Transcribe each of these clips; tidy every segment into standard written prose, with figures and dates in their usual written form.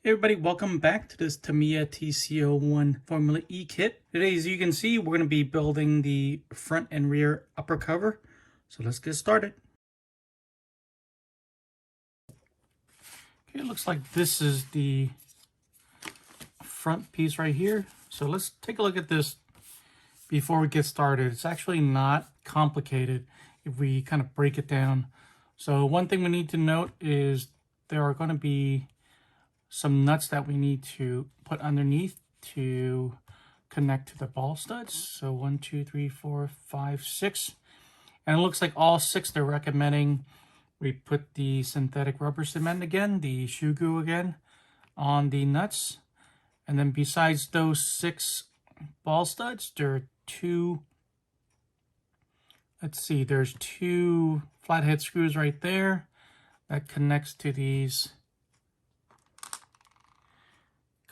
Hey everybody, welcome back to this Tamiya TC-01 Formula E kit. Today, as you can see, we're going to be building the front and rear upper cover. So let's get started. Okay, it looks like this is the front piece right here. So let's take a look at this before we get started. It's actually not complicated if we kind of break it down. So one thing we need to note is there are going to be some nuts that we need to put underneath to connect to the ball studs. So 1, 2, 3, 4, 5, 6. And it looks like all 6 they're recommending we put the synthetic rubber cement again, the shoe glue again, on the nuts. And then besides those 6 ball studs, there are 2, there's 2 flathead screws right there that connects to these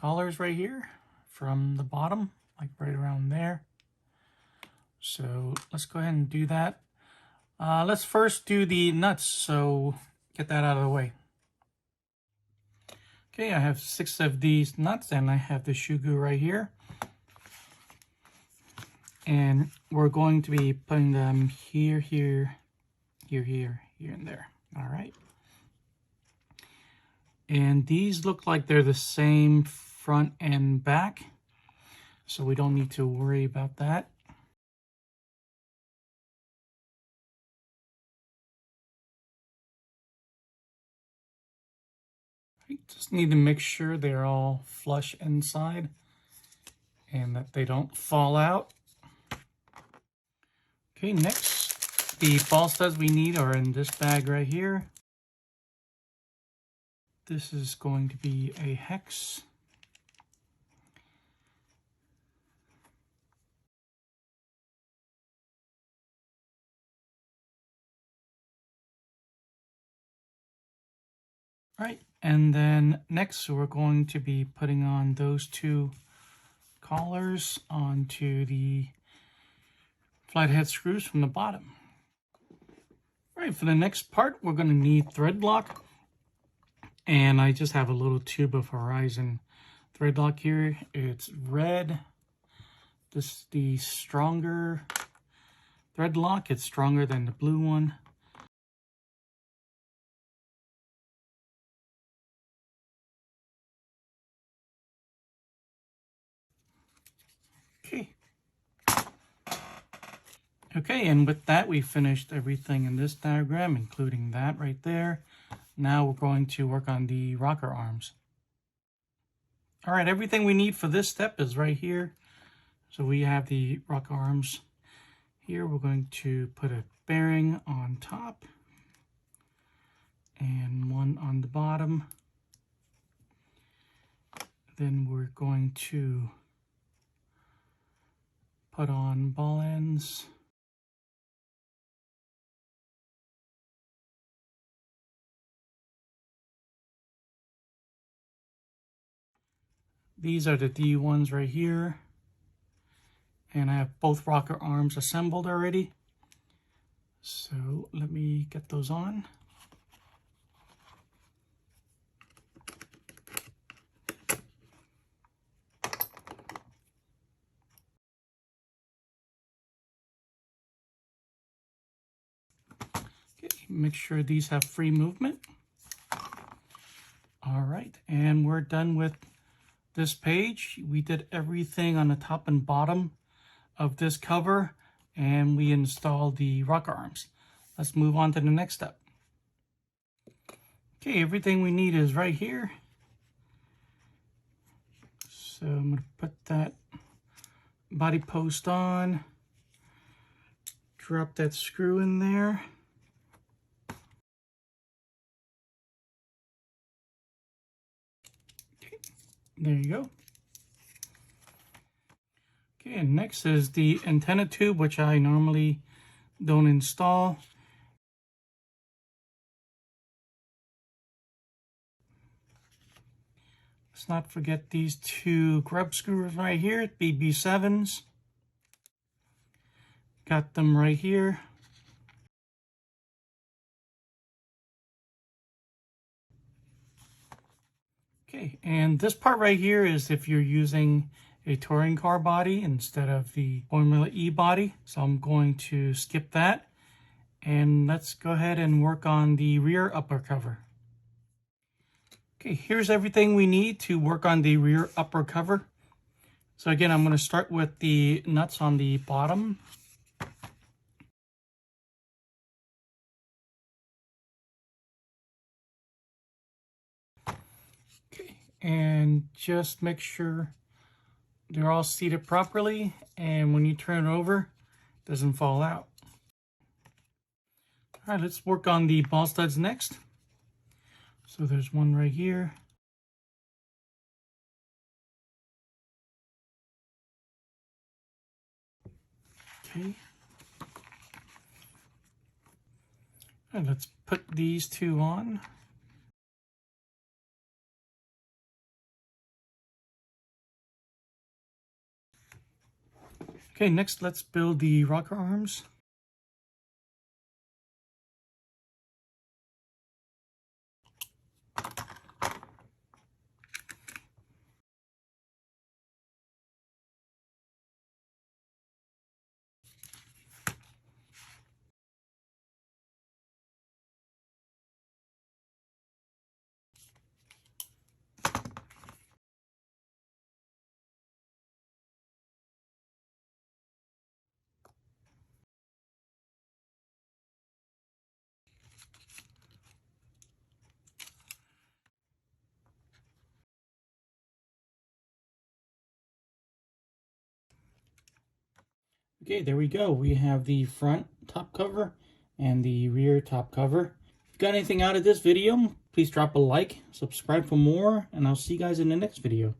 collars right here from the bottom, like right around there. So let's go ahead and do that. Let's first do the nuts, so get that out of the way. Okay, I have 6 of these nuts and I have the shoe glue right here. And we're going to be putting them here, here, here, here, here, and there. All right. And these look like they're the same front and back, so we don't need to worry about that. Just need to make sure they're all flush inside and that they don't fall out. Okay, next, the ball studs we need are in this bag right here. This is going to be a hex. All right, and then next we're going to be putting on those 2 collars onto the flathead screws from the bottom. All right, for the next part, we're going to need thread lock. And I just have a little tube of Horizon thread lock here. It's red. This is the stronger thread lock. It's stronger than the blue one. Okay, and with that, we finished everything in this diagram, including that right there. Now we're going to work on the rocker arms. All right, everything we need for this step is right here. So we have the rocker arms here. We're going to put a bearing on top and one on the bottom. Then we're going to put on ball ends. These are the D1s right here. And I have both rocker arms assembled already. So let me get those on. Okay, make sure these have free movement. All right, and we're done with this page. We did everything on the top and bottom of this cover, and we installed the rocker arms. Let's move on to the next step. Okay, everything we need is right here. So I'm going to put that body post on, drop that screw in there. Okay, there you go. Okay, and next is the antenna tube, which I normally don't install. Let's not forget these 2 grub screws right here, BB7s. Got them right here. Okay, And this part right here is if you're using a touring car body instead of the Formula E body. So I'm going to skip that. And let's go ahead and work on the rear upper cover. Okay, here's everything we need to work on the rear upper cover. So again, I'm going to start with the nuts on the bottom. Okay, and just make sure they're all seated properly, and when you turn it over, it doesn't fall out. All right, let's work on the ball studs next. So there's one right here. Okay. And let's put these two on. Okay, next let's build the rocker arms. Okay, there we go. We have the front top cover and the rear top cover. If you got anything out of this video, please drop a like, subscribe for more, and I'll see you guys in the next video.